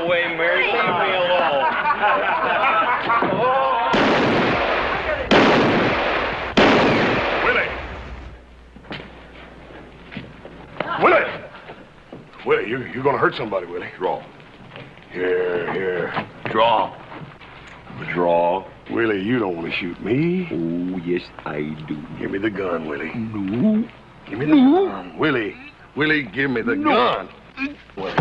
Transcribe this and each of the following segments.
away, Mary. Leave me alone. Willie! Willie, you're gonna hurt somebody, Willie. Draw. Here. Draw. Draw. Willie, you don't want to shoot me. Oh, yes, I do. Give me the gun, Willie. No. Give me the gun. Willie, give me the gun. Willie.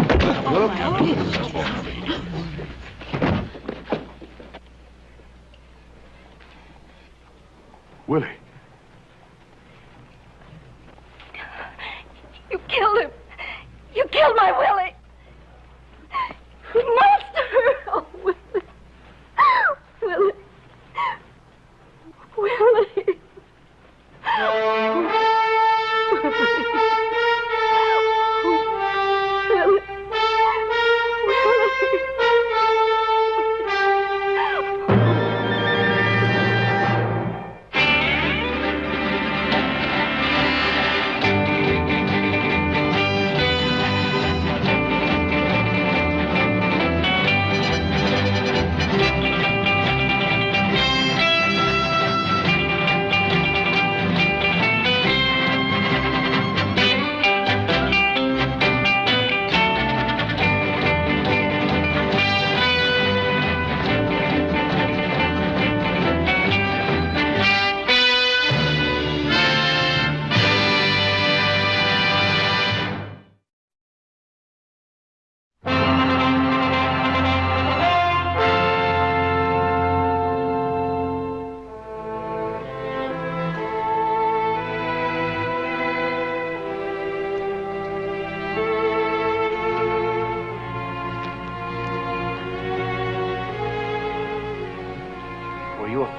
Willie. You killed him. You killed my Willie. You monster. Oh, Willie. Willie. Willie.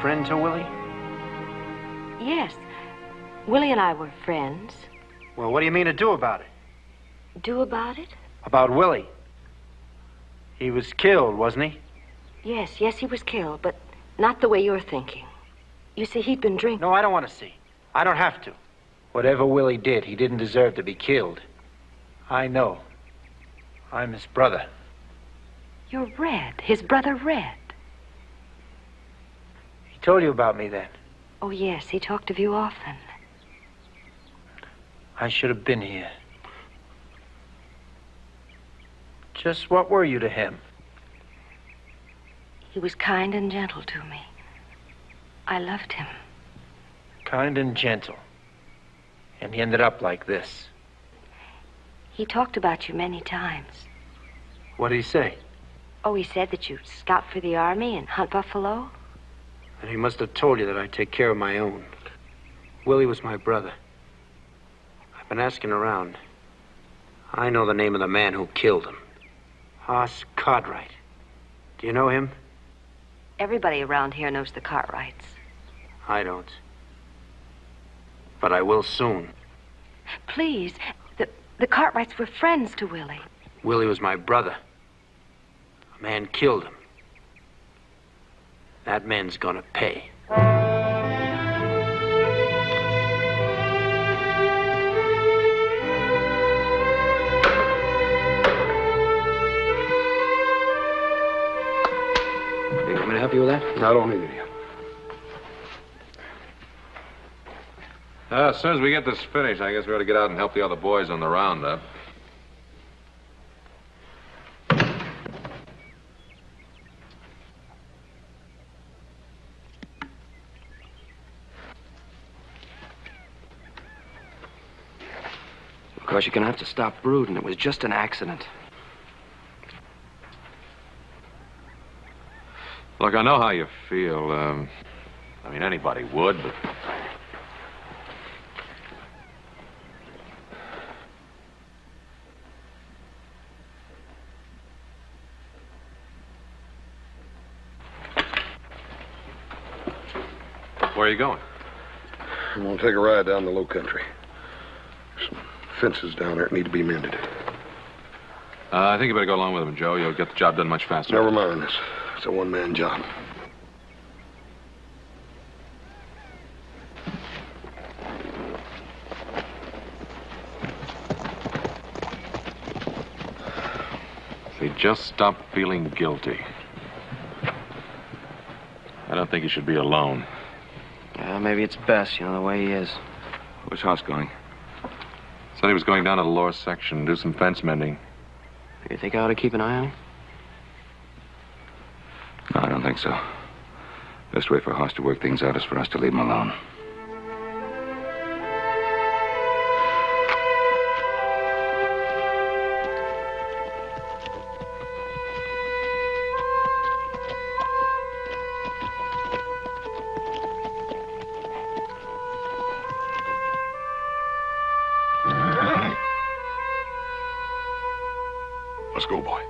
Friend to Willie? Yes. Willie and I were friends. Well, what do you mean to do about it? Do about it? About Willie. He was killed, wasn't he? Yes, he was killed, but not the way you're thinking. You see, he'd been drinking. No, I don't want to see. I don't have to. Whatever Willie did, he didn't deserve to be killed. I know. I'm his brother. You're Red, his brother Red. He told you about me then. Oh, yes, he talked of you often. I should have been here. Just what were you to him? He was kind and gentle to me. I loved him. Kind and gentle. And he ended up like this. He talked about you many times. What did he say? Oh, he said that you'd scout for the army and hunt buffalo. And he must have told you that I'd take care of my own. Willie was my brother. I've been asking around. I know the name of the man who killed him. Hoss Cartwright. Do you know him? Everybody around here knows the Cartwrights. I don't. But I will soon. Please, the Cartwrights were friends to Willie. Willie was my brother. A man killed him. That man's gonna pay. You want me to help you with that? I don't need any help. As soon as we get this finished, I guess we ought to get out and help the other boys on the roundup. Of course, you're gonna have to stop brooding. It was just an accident. Look, I know how you feel. I mean, anybody would, but... Where are you going? I'm gonna take a ride down the low country. There's some fences down there that need to be mended. I think you better go along with him, Joe. You'll get the job done much faster. Never mind this. It's a one-man job. See, just stop feeling guilty. I don't think he should be alone. Yeah, maybe it's best, the way he is. Where's Hoss going? Said he was going down to the lower section, do some fence mending. You think I ought to keep an eye on him? No, I don't think so. Best way for Hoss to work things out is for us to leave him alone. Let's go, boy.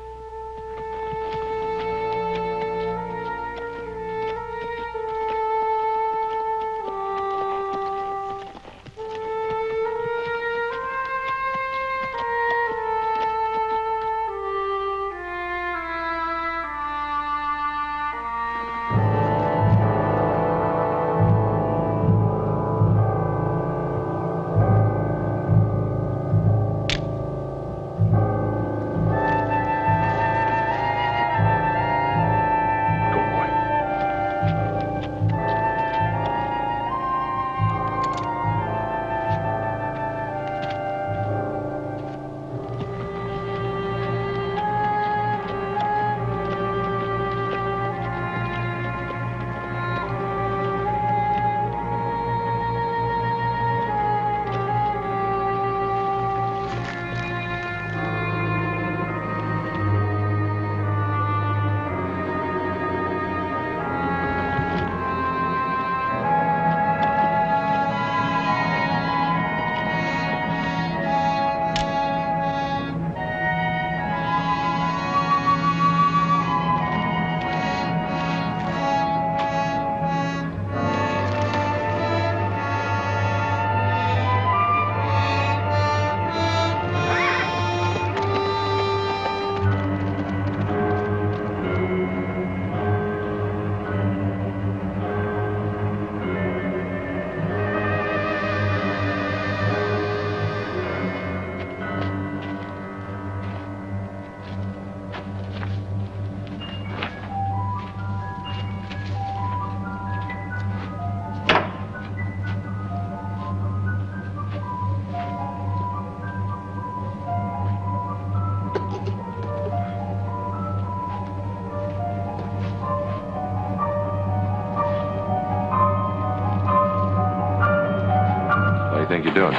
What do you think you're doing?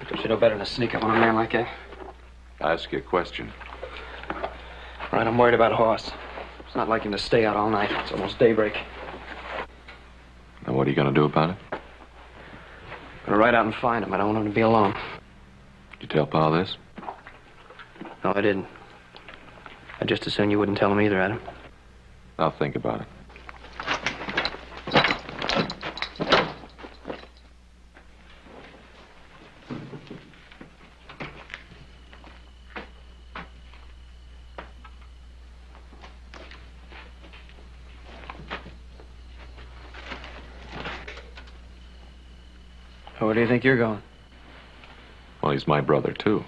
Don't you know better than to sneak up on a man like that? I ask you a question. All right, I'm worried about Hoss. It's not like him to stay out all night. It's almost daybreak. Now, what are you going to do about it? I'm gonna ride out and find him. I don't want him to be alone. Did you tell Pa this? No, I didn't. I'd just as soon you wouldn't tell him either, Adam. I'll think about it. Where do you think you're going? Well, he's my brother, too.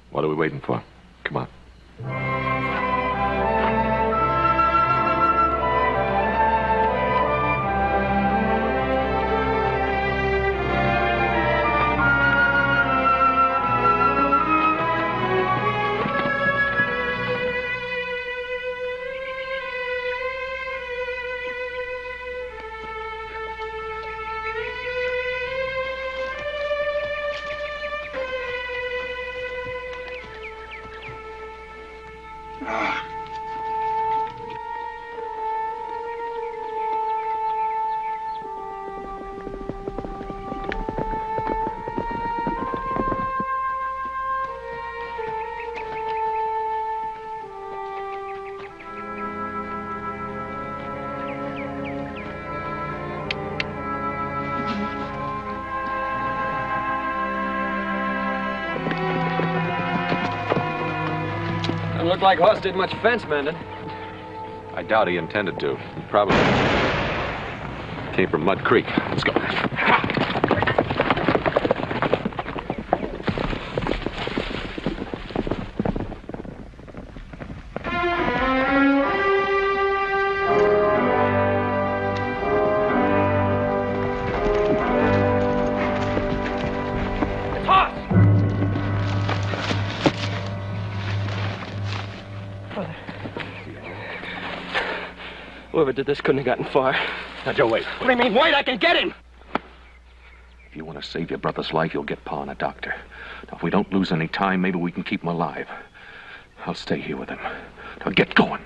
What are we waiting for? Come on. Doesn't look like Hoss did much fence mending. I doubt he intended to. He probably came from Mud Creek. Let's go. Whoever did this couldn't have gotten far. Now, Joe, wait. What do you mean, wait? I can get him! If you want to save your brother's life, you'll get Pa and a doctor. Now, if we don't lose any time, maybe we can keep him alive. I'll stay here with him. Now, get going.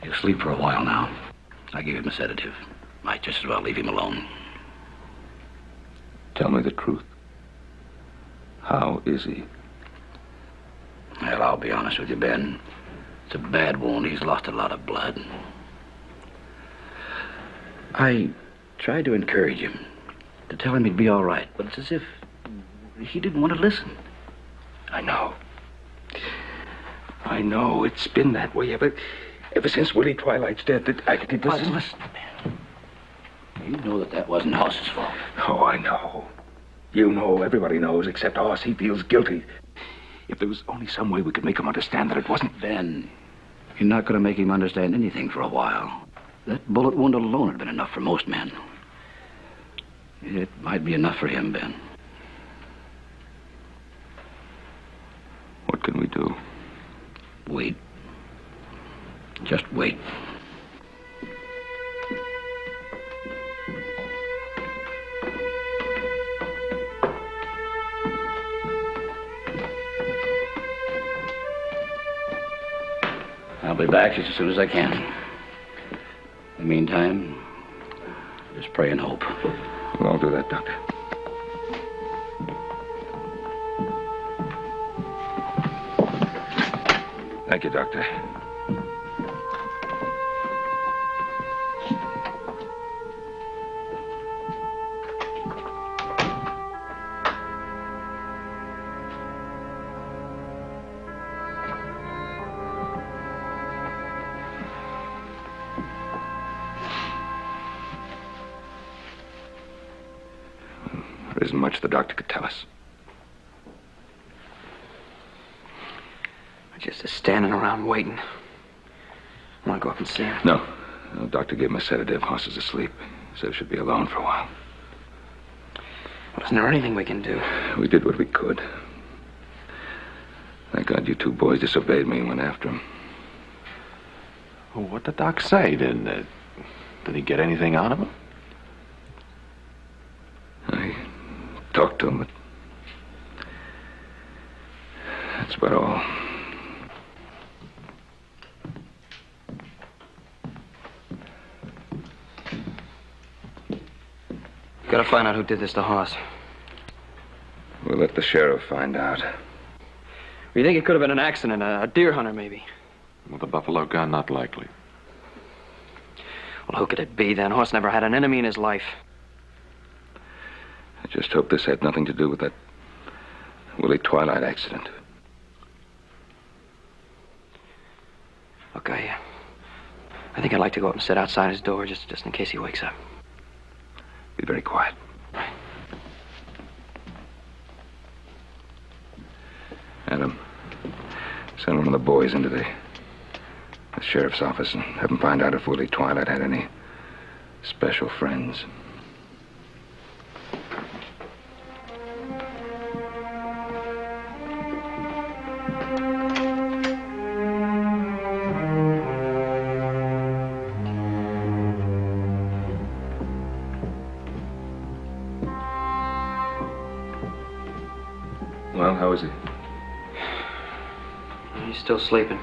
He'll sleep for a while now. I gave him a sedative. Might just as well leave him alone. Tell me the truth. How is he? Well, I'll be honest with you, Ben. It's a bad wound. He's lost a lot of blood. I tried to encourage him, to tell him he'd be all right, but it's as if he didn't want to listen. I know. I know. It's been that way ever since Willie Twilight's death. It doesn't... Listen, Ben. You know that wasn't Hoss's fault. Oh, I know. You know, everybody knows, except Hoss. He feels guilty. If there was only some way we could make him understand that it wasn't... Ben, you're not going to make him understand anything for a while. That bullet wound alone had been enough for most men. It might be enough for him, Ben. What can we do? Wait. Just wait. I'll be back just as soon as I can. In the meantime, just pray and hope. Well, I'll do that, Doctor. Thank you, Doctor. There isn't much the doctor could tell us. Just standing around waiting. I want to go up and see him. No. The doctor gave him a sedative. Hoss is asleep. Said he should be alone for a while. Well, isn't there anything we can do? We did what we could. Thank God you two boys disobeyed me and went after him. Well, what did Doc say? Did he get anything out of him? I talked to him, but that's about all. Gotta find out who did this to Hoss. We'll let the sheriff find out. You think it could have been an accident, a deer hunter, maybe? With a buffalo gun, not likely. Well, who could it be, then? Hoss never had an enemy in his life. I just hope this had nothing to do with that Willie Twilight accident. Look, I think I'd like to go up and sit outside his door just in case he wakes up. Be very quiet. Adam, send one of the boys into the sheriff's office and have him find out if Willie Twilight had any special friends. Well, how is he? He's still sleeping.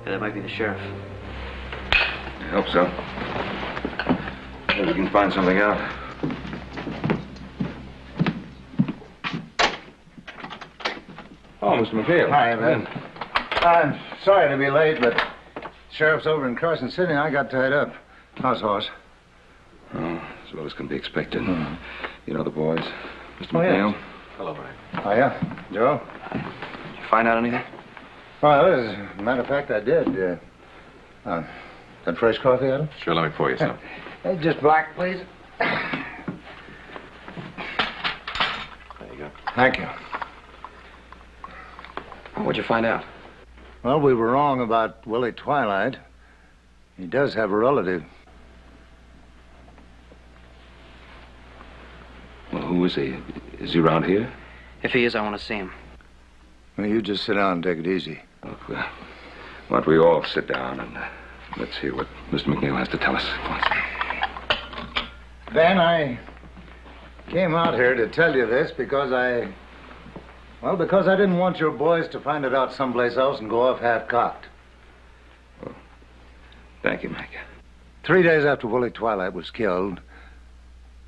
Yeah, that might be the sheriff. I hope so. Maybe we can find something out. Oh, Mr. McHale. Hi, Ben. I'm sorry to be late, but sheriff's over in Carson City and I got tied up. How's Hoss? Oh, as well as can be expected. You know the boys, Mr. Oh, McHale? yes. Hello, Brian. Oh, yeah? Joe? Did you find out anything? Well, as a matter of fact, I did. That fresh coffee, Adam? Sure, let me pour you some. Hey, just black, please. There you go. Thank you. What'd you find out? Well, we were wrong about Willie Twilight. He does have a relative. Well, who is he? Is he around here? If he is, I want to see him. Well, you just sit down and take it easy. Look, why don't we all sit down and let's hear what Mr. McNeil has to tell us. Ben, I came out here to tell you this because I didn't want your boys to find it out someplace else and go off half-cocked. Well, thank you, Mike. 3 days after Willie Twilight was killed,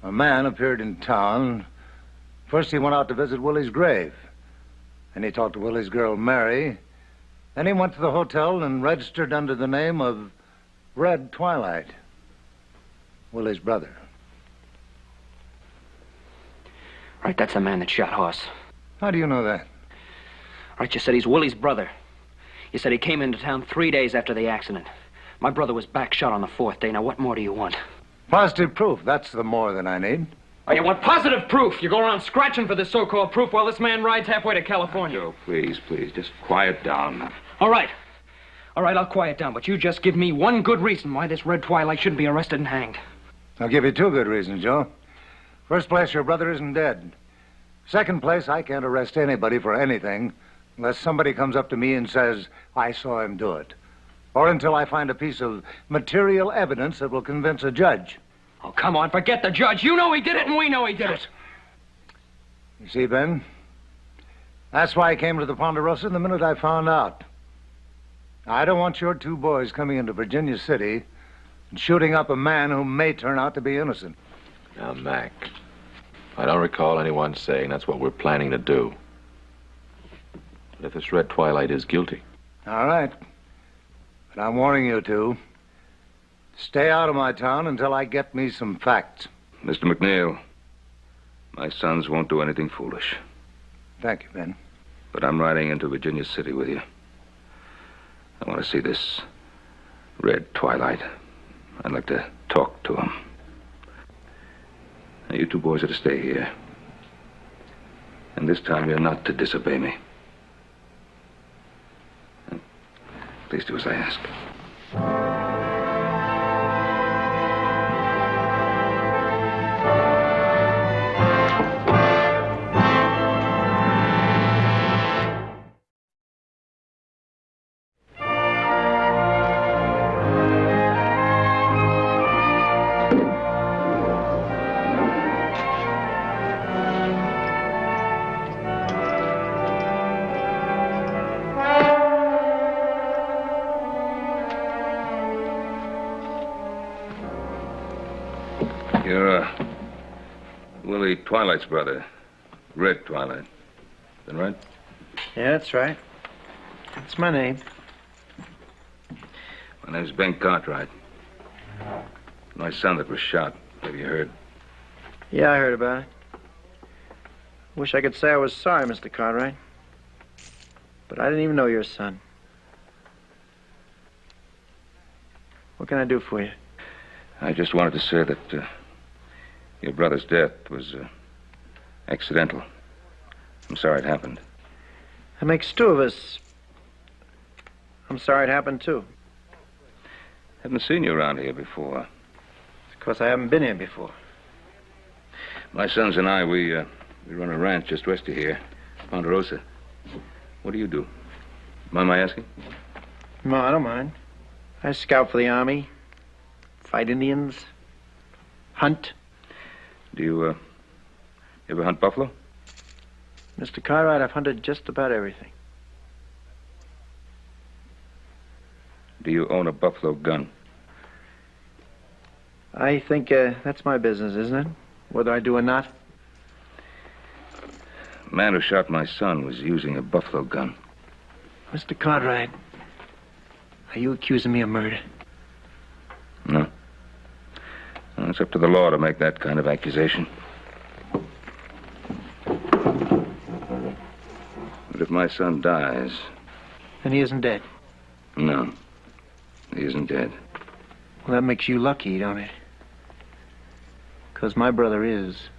a man appeared in town. First, he went out to visit Willie's grave. Then he talked to Willie's girl, Mary. Then he went to the hotel and registered under the name of Red Twilight, Willie's brother. Right, that's the man that shot Hoss. How do you know that? Right, you said he's Willie's brother. You said he came into town 3 days after the accident. My brother was back shot on the 4th day. Now, what more do you want? Positive proof. That's the more than I need. Oh, you want positive proof? You go around scratching for this so-called proof while this man rides halfway to California. Joe, please, just quiet down. All right, I'll quiet down, but you just give me one good reason why this Red Twilight shouldn't be arrested and hanged. I'll give you 2 good reasons, Joe. First place, your brother isn't dead. Second place, I can't arrest anybody for anything unless somebody comes up to me and says, I saw him do it. Or until I find a piece of material evidence that will convince a judge. Oh, come on, forget the judge. You know he did it, and we know he did it. You see, Ben? That's why I came to the Ponderosa the minute I found out. I don't want your 2 boys coming into Virginia City and shooting up a man who may turn out to be innocent. Now, Mac, I don't recall anyone saying that's what we're planning to do. But if this Red Twilight is guilty... All right. But I'm warning you 2. Stay out of my town until I get me some facts. Mr. McNeil, my sons won't do anything foolish. Thank you, Ben. But I'm riding into Virginia City with you. I want to see this Red Twilight. I'd like to talk to him. Now, you 2 boys are to stay here. And this time you're not to disobey me. Please do as I ask. You're, Willie Twilight's brother, Red Twilight. Is that right? Yeah, that's right. That's my name. My name's Ben Cartwright. My son that was shot. Have you heard? Yeah, I heard about it. Wish I could say I was sorry, Mr. Cartwright. But I didn't even know your son. What can I do for you? I just wanted to say that your brother's death was accidental. I'm sorry it happened. That makes 2 of us. I'm sorry it happened, too. Haven't seen you around here before. Because I haven't been here before. My sons and I, we run a ranch just west of here, Ponderosa. What do you do? Mind my asking? No, I don't mind. I scout for the Army, fight Indians, hunt. Do you ever hunt buffalo? Mr. Cartwright, I've hunted just about everything. Do you own a buffalo gun? I think that's my business, isn't it? Whether I do or not. The man who shot my son was using a buffalo gun. Mr. Cartwright, are you accusing me of murder? No. Well, it's up to the law to make that kind of accusation. But if my son dies... Then he isn't dead. No. He isn't dead. Well, that makes you lucky, don't it? Because my brother is.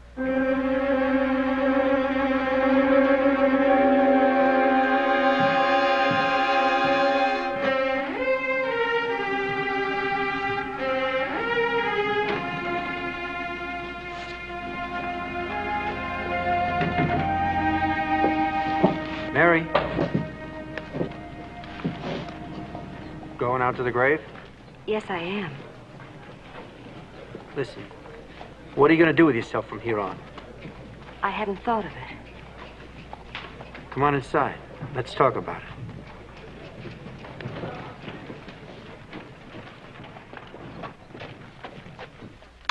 Mary. Going out to the grave? Yes, I am. Listen, what are you going to do with yourself from here on? I hadn't thought of it. Come on inside. Let's talk about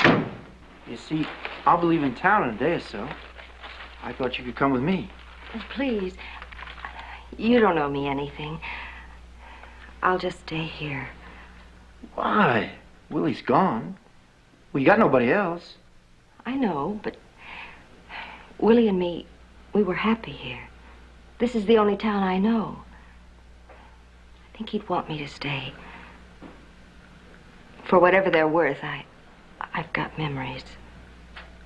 it. You see, I'll be leaving town in a day or so. I thought you could come with me. Please. You don't owe me anything. I'll just stay here. Why? Willie's gone. Well, you got nobody else. I know, but Willie and me, we were happy here. This is the only town I know. I think he'd want me to stay. For whatever they're worth, I've got memories.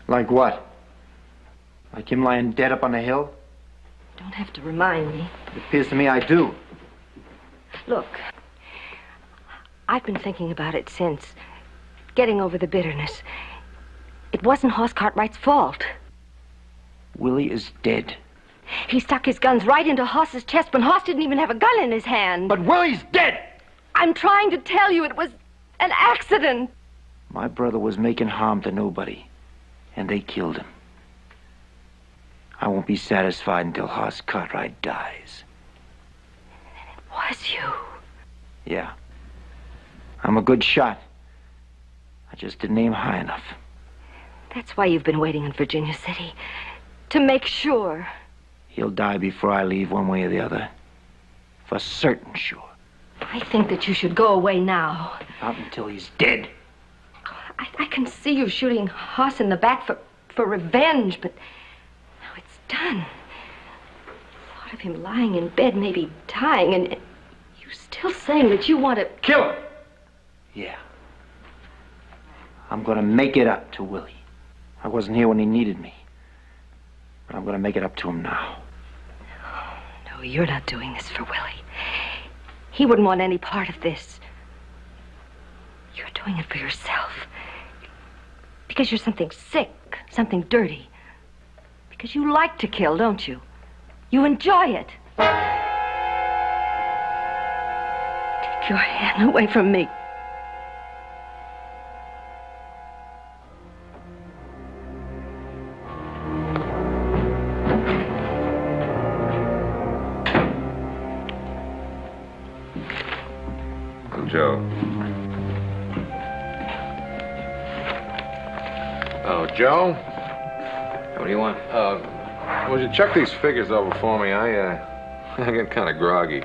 Like what? Like him lying dead up on the hill? Don't have to remind me. It appears to me I do. Look, I've been thinking about it since. Getting over the bitterness. It wasn't Hoss Cartwright's fault. Willie is dead. He stuck his guns right into Hoss's chest when Hoss didn't even have a gun in his hand. But Willie's dead! I'm trying to tell you it was an accident. My brother was making harm to nobody, and they killed him. I won't be satisfied until Hoss Cartwright dies. It was you. Yeah. I'm a good shot. I just didn't aim high enough. That's why you've been waiting in Virginia City. To make sure. He'll die before I leave, one way or the other. For certain sure. I think that you should go away now. Not until he's dead. I can see you shooting Hoss in the back for revenge, but now it's done. The thought of him lying in bed, maybe dying, and you still saying that you want to... Kill him! Yeah. I'm gonna make it up to Willie. I wasn't here when he needed me. But I'm gonna make it up to him now. No, you're not doing this for Willie. He wouldn't want any part of this. You're doing it for yourself. Because you're something sick, something dirty. Because you like to kill, don't you? You enjoy it. Take your hand away from me. Joe. Oh, Joe? What do you want? Would you check these figures over for me? I get kind of groggy.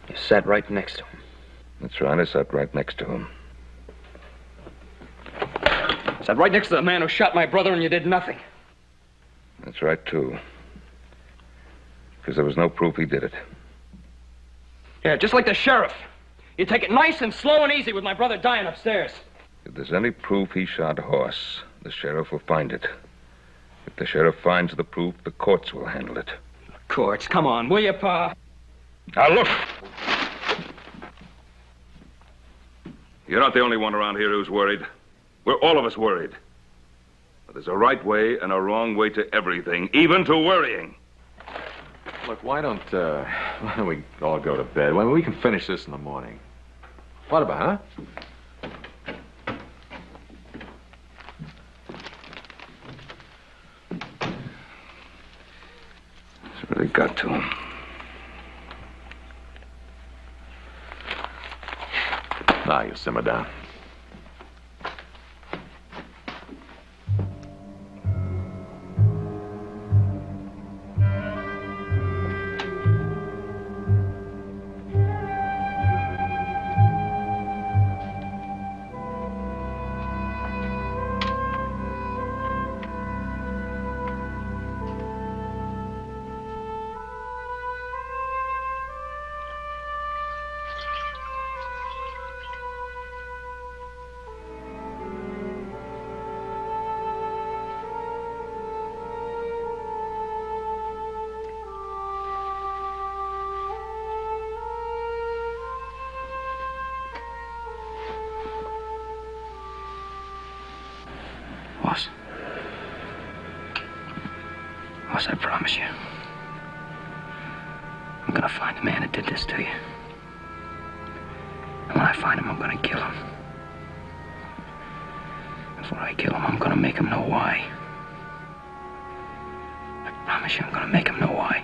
You sat right next to him. That's right, I sat right next to him. Sat right next to the man who shot my brother and you did nothing. That's right, too. Because there was no proof he did it. Yeah, just like the sheriff. You take it nice and slow and easy with my brother dying upstairs. If there's any proof he shot Hoss, the sheriff will find it. If the sheriff finds the proof, the courts will handle it. Courts, come on, will you, Pa? Now, look! You're not the only one around here who's worried. We're all of us worried. But there's a right way and a wrong way to everything, even to worrying. Look, why don't we all go to bed? Well, we can finish this in the morning. What about, huh? It's really got to him. Now you simmer down. Boss, I promise you. I'm gonna find the man that did this to you. And when I find him, I'm gonna kill him. Before I kill him, I'm gonna make him know why. I promise you, I'm gonna make him know why.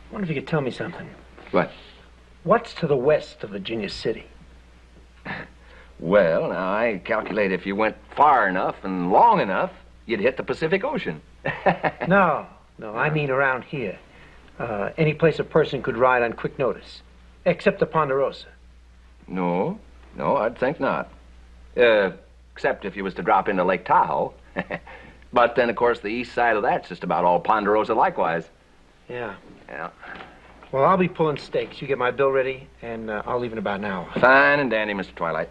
I wonder if you could tell me something. What? What's to the west of Virginia City? Well, now, I calculate if you went far enough and long enough, you'd hit the Pacific Ocean. No, I mean around here. Any place a person could ride on quick notice, except the Ponderosa. No, I'd think not. Except if you was to drop into Lake Tahoe. But then, of course, the east side of that's just about all Ponderosa likewise. Yeah. Yeah. Well, I'll be pulling stakes. You get my bill ready, and I'll leave in about an hour. Fine and dandy, Mr. Twilight.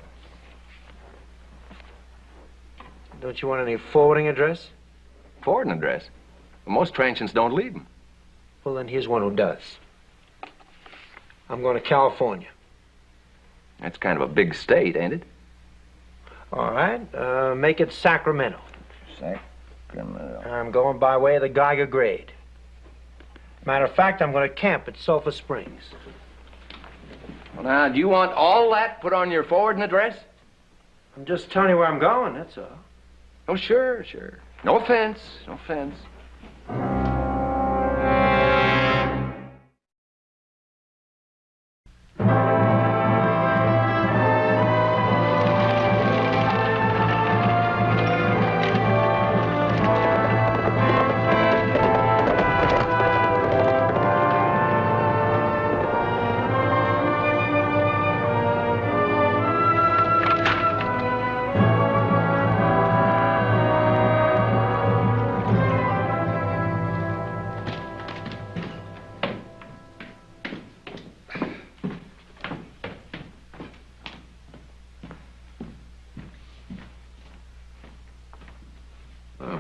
Don't you want any forwarding address? Forwarding address? Well, most transients don't leave them. Well, then here's one who does. I'm going to California. That's kind of a big state, ain't it? All right. Make it Sacramento. Sacramento. I'm going by way of the Geiger Grade. Matter of fact, I'm going to camp at Sulphur Springs. Well, now, do you want all that put on your forwarding address? I'm just telling you where I'm going, that's all. Oh, sure. No offense.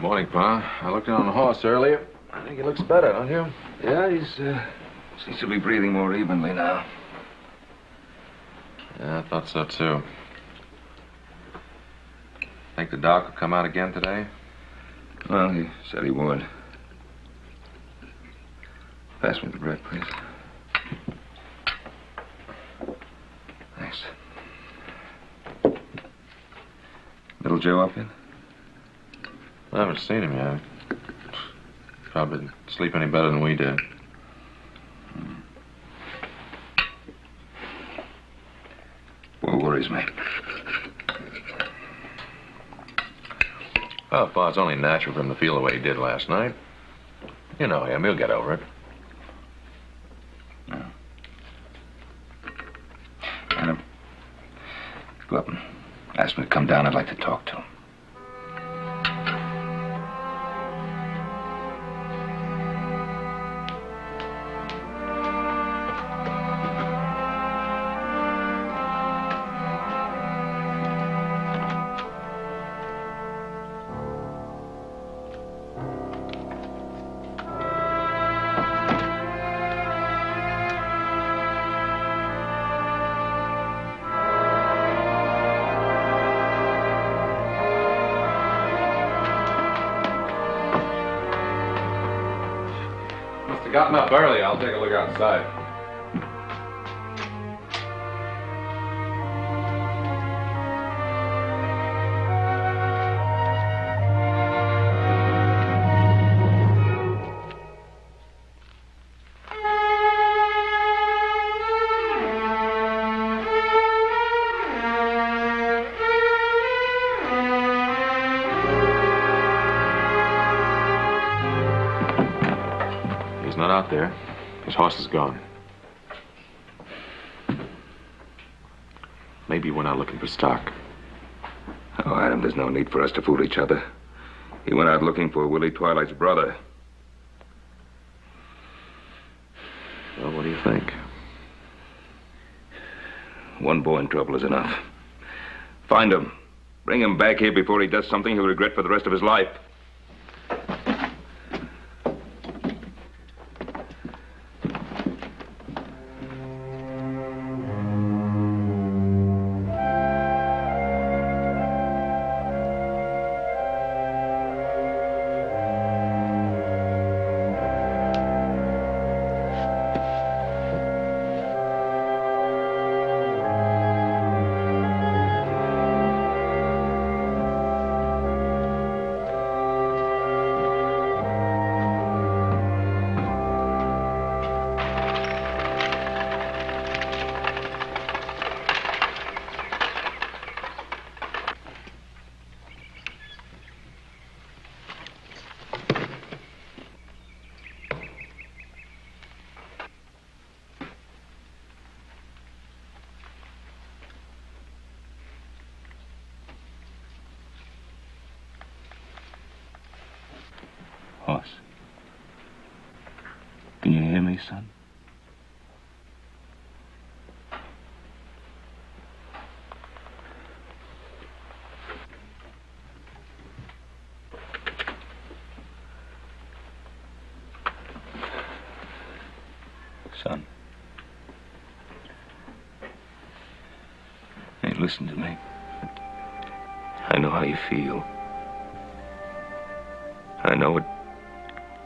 Morning, Pa. I looked in on the horse earlier. I think he looks better, don't you? Yeah, he's seems to be breathing more evenly now. Yeah, I thought so, too. Think the doc will come out again today? Well, he said he would. Pass me the bread, please. Thanks. Little Joe up yet? I haven't seen him yet. Probably didn't sleep any better than we did. What worries me? Oh, Pa, it's only natural for him to feel the way he did last night. You know him. He'll get over it. No. Adam, go up and ask him to come down. I'd like to talk to him. Gotten up early. I'll take a look outside. not out there. His horse is gone. Maybe he went out looking for stock. Oh, Adam, there's no need for us to fool each other. He went out looking for Willie Twilight's brother. Well, what do you think? One boy in trouble is enough. Find him. Bring him back here before he does something he'll regret for the rest of his life. Hoss. Can you hear me, son? Son. Hey, listen to me. I know how you feel. I know what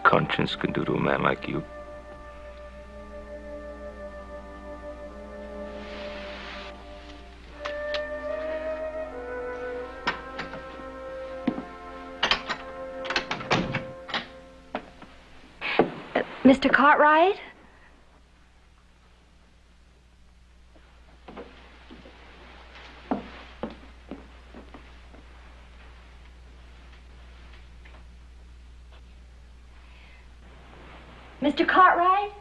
conscience can do to a man like you. Mr. Cartwright? Mr. Cartwright?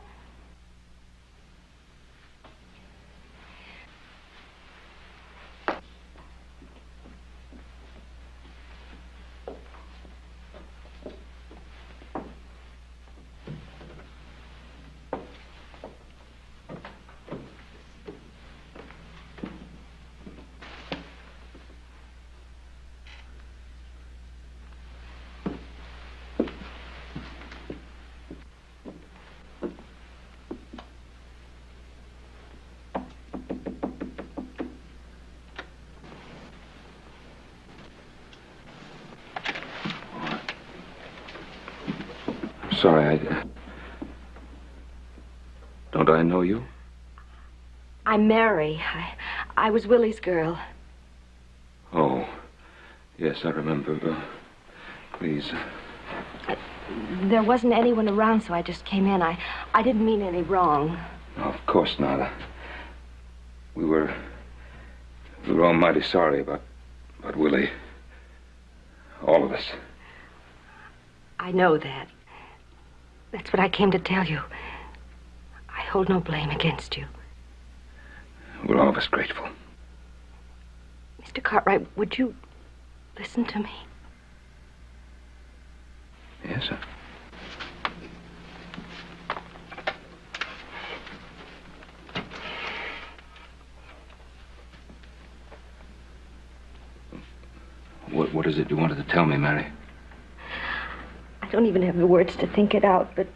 Sorry, Don't I know you? I'm Mary. I was Willie's girl. Oh, yes, I remember. Please. There wasn't anyone around, so I just came in. I didn't mean any wrong. No, of course not. We were all mighty sorry about Willie. All of us. I know that. That's what I came to tell you. I hold no blame against you. We're all of us grateful. Mr. Cartwright, would you listen to me? Yes, sir. What is it you wanted to tell me, Mary? I don't even have the words to think it out, but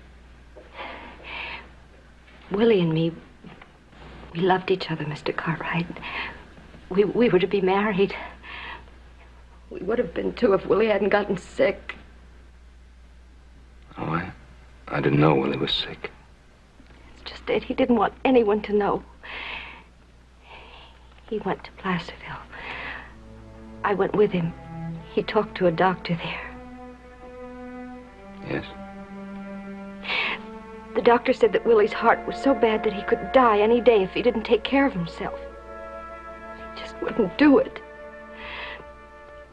Willie and me, we loved each other, Mr. Cartwright. We were to be married. We would have been, too, if Willie hadn't gotten sick. Oh, I didn't know Willie was sick. It's just that he didn't want anyone to know. He went to Placerville. I went with him. He talked to a doctor there. Yes? The doctor said that Willie's heart was so bad that he could die any day if he didn't take care of himself. He just wouldn't do it.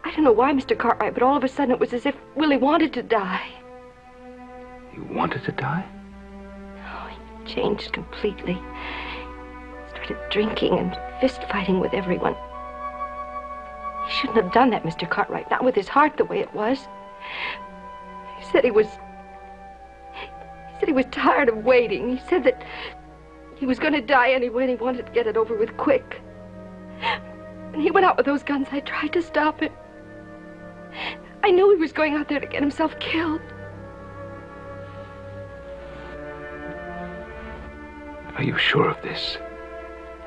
I don't know why, Mr. Cartwright, but all of a sudden it was as if Willie wanted to die. He wanted to die? changed completely. Started drinking and fist fighting with everyone. He shouldn't have done that, Mr. Cartwright, not with his heart the way it was. He said he was tired of waiting. He said that he was going to die anyway and he wanted to get it over with quick. When he went out with those guns, I tried to stop him. I knew he was going out there to get himself killed. Are you sure of this?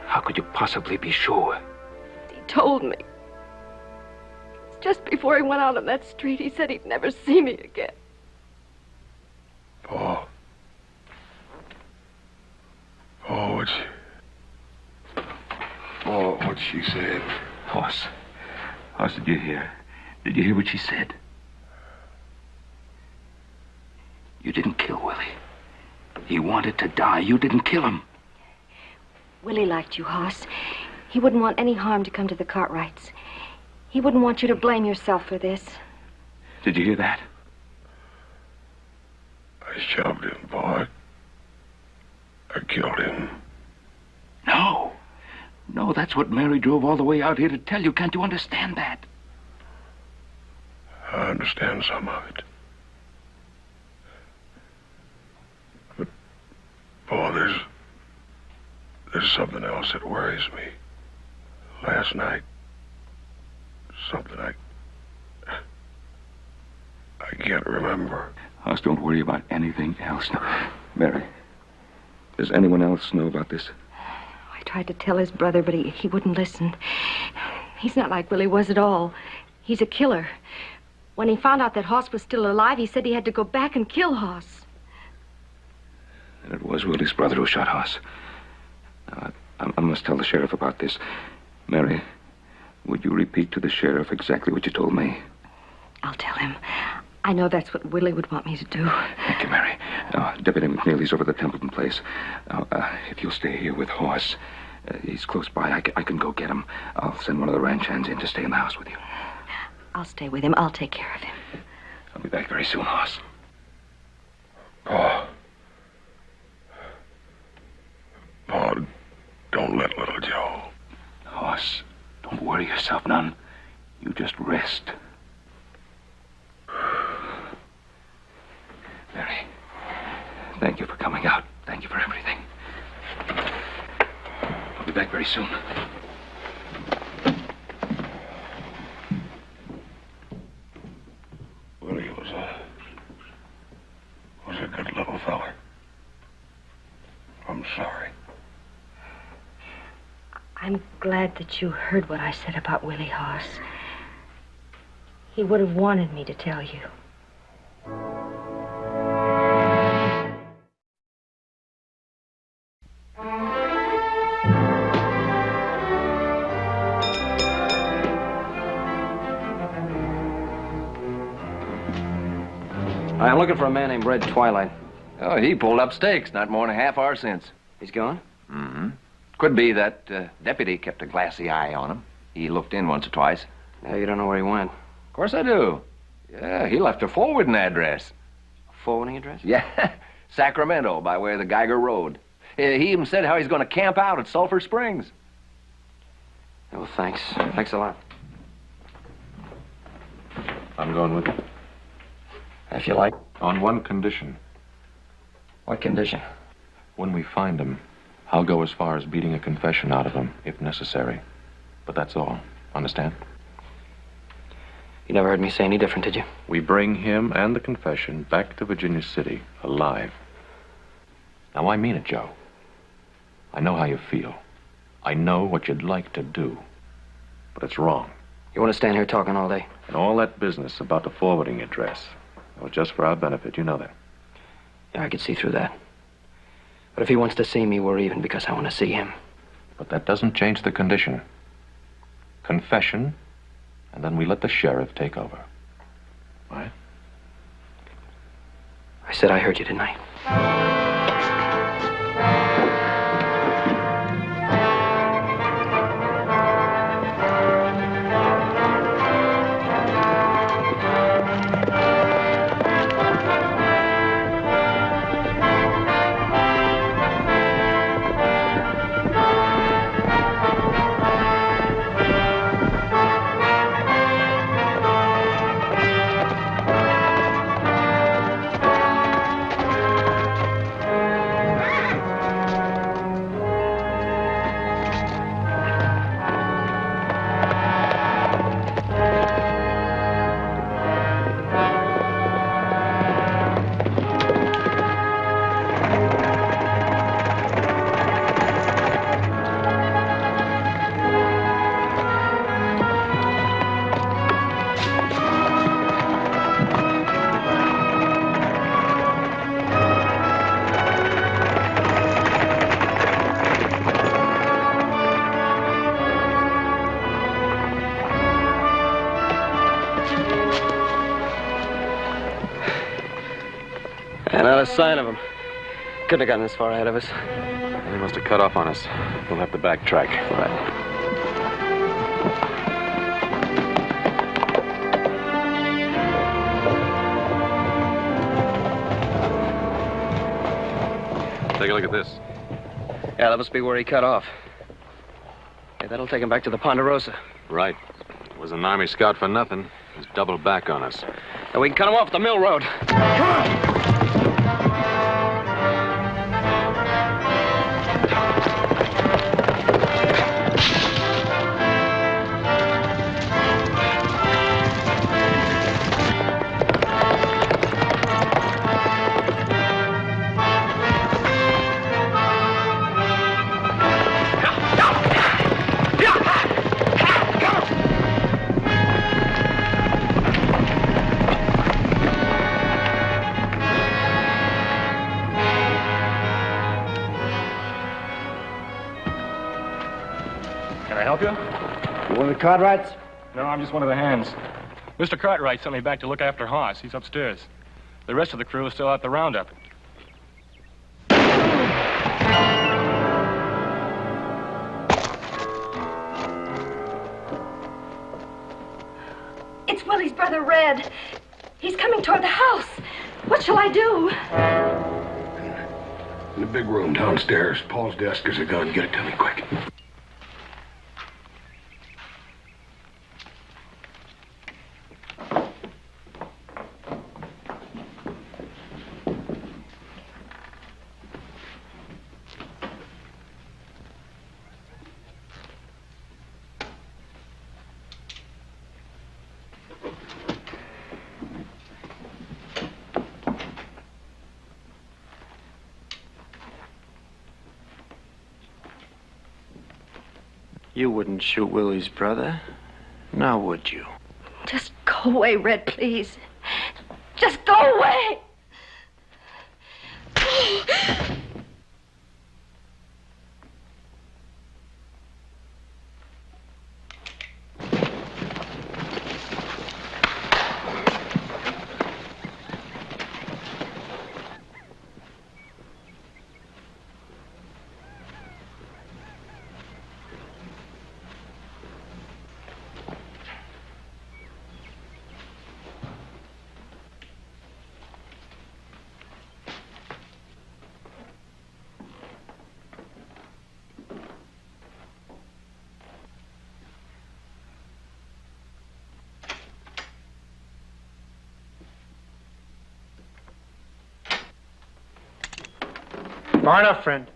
How could you possibly be sure? He told me. Just before he went out on that street, he said he'd never see me again. Paul, what she said? Hoss, did you hear? Did you hear what she said? You didn't kill Willie. He wanted to die. You didn't kill him. Willie liked you, Hoss. He wouldn't want any harm to come to the Cartwrights. He wouldn't want you to blame yourself for this. Did you hear that? I shoved him, boy. I killed him. No, that's what Mary drove all the way out here to tell you. Can't you understand that? I understand some of it. But, Paul, there's something else that worries me. Last night, something I can't remember. Hoss, don't worry about anything else. No. Mary, does anyone else know about this? I tried to tell his brother, but he wouldn't listen. He's not like Willie was at all. He's a killer. When he found out that Hoss was still alive, he said he had to go back and kill Hoss. And it was Willie's brother who shot Hoss. Now, I must tell the sheriff about this. Mary, would you repeat to the sheriff exactly what you told me? I'll tell him. I know that's what Willie would want me to do. Thank you, Mary. Now, Deputy McNeely's over the Templeton place. Now, if you'll stay here with Hoss, he's close by. I can go get him. I'll send one of the ranch hands in to stay in the house with you. I'll stay with him. I'll take care of him. I'll be back very soon, Hoss. Paul, don't let little Joe. Hoss, don't worry yourself none. You just rest. Mary, thank you for coming out. Thank you for everything. I'll be back very soon. Willie was a good little fella. I'm sorry. I'm glad that you heard what I said about Willie, Hoss. He would have wanted me to tell you. I'm looking for a man named Red Twilight. Oh, he pulled up stakes not more than a half hour since. He's gone? Mm-hmm. Could be that deputy kept a glassy eye on him. He looked in once or twice. Now you don't know where he went. Of course I do. Yeah, he left a forwarding address. A forwarding address? Yeah, Sacramento, by way of the Geiger Road. He even said how he's going to camp out at Sulphur Springs. Oh, thanks. Thanks a lot. I'm going with you. If you like. On one condition. What condition? When we find him, I'll go as far as beating a confession out of him, if necessary. But that's all. Understand? You never heard me say any different, did you? We bring him and the confession back to Virginia City, alive. Now, I mean it, Joe. I know how you feel. I know what you'd like to do. But it's wrong. You want to stand here talking all day? And all that business about the forwarding address, it was just for our benefit. You know that. Yeah, I could see through that. But if he wants to see me, we're even because I want to see him. But that doesn't change the condition. Confession, and then we let the sheriff take over. Right? I said I heard you, didn't I? And not a sign of him. Couldn't have gotten this far ahead of us. He must have cut off on us. We'll have to backtrack. Right. Take a look at this. Yeah, that must be where he cut off. Yeah, that'll take him back to the Ponderosa. Right. It was an Army scout for nothing. He's doubled back on us. And we can cut him off the mill road. One of the Cartwrights? No, I'm just one of the hands. Mr. Cartwright sent me back to look after Hoss. He's upstairs. The rest of the crew is still at the roundup. It's Willie's brother, Red. He's coming toward the house. What shall I do? In the big room downstairs. Paul's desk is a gun. Get it to me quick. You wouldn't shoot Willie's brother, now would you? Just go away, Red, please. Just go away. Far enough, friend.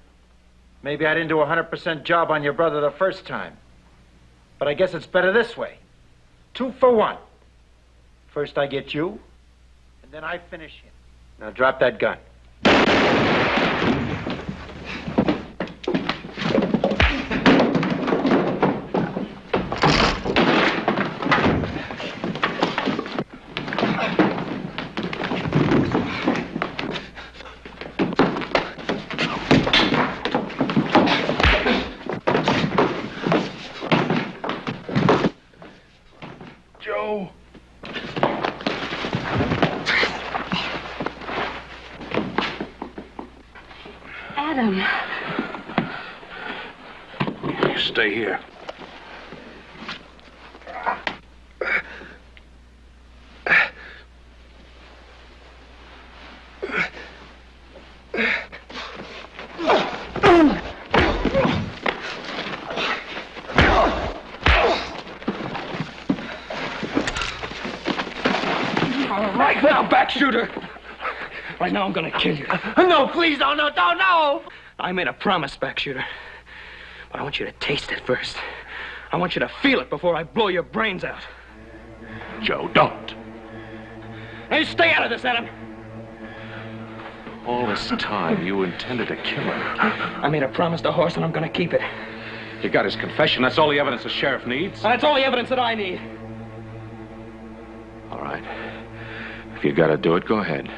Maybe I didn't do a 100% job on your brother the first time. But I guess it's better this way. 2 for 1. First I get you, and then I finish him. Now drop that gun. Adam. You stay here. Right now, back shooter. Right now, I'm gonna kill you. No, please, no. I made a promise, back shooter. But I want you to taste it first. I want you to feel it before I blow your brains out. Joe, don't. Hey, stay out of this, Adam. All this time, you intended to kill him. I made a promise to Horse, and I'm gonna keep it. You got his confession. That's all the evidence the sheriff needs. And that's all the evidence that I need. All right. If you gotta do it, go ahead.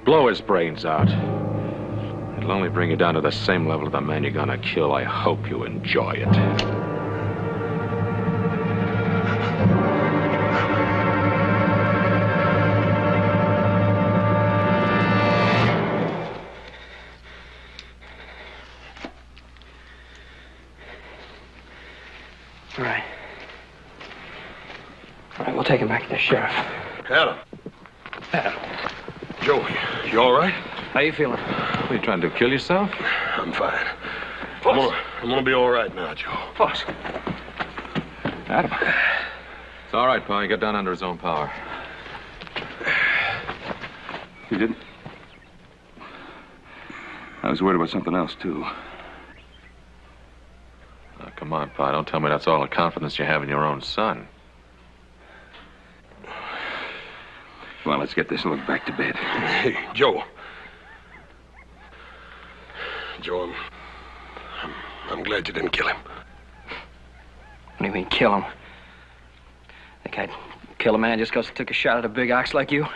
Blow his brains out. It'll only bring you down to the same level of the man you're gonna kill. I hope you enjoy it. take him back to the sheriff. Adam. Joe, you all right? How you feeling? What are you trying to do, kill yourself? I'm fine. I'm gonna be all right now, Joe. Boss. Adam. It's all right, Pa. He got down under his own power. You didn't? I was worried about something else, too. Oh, come on, Pa. Don't tell me that's all the confidence you have in your own son. Come on, let's get this and look back to bed. Hey, Joe. Joe, I'm glad you didn't kill him. What do you mean, kill him? Think I'd kill a man just because he took a shot at a big ox like you?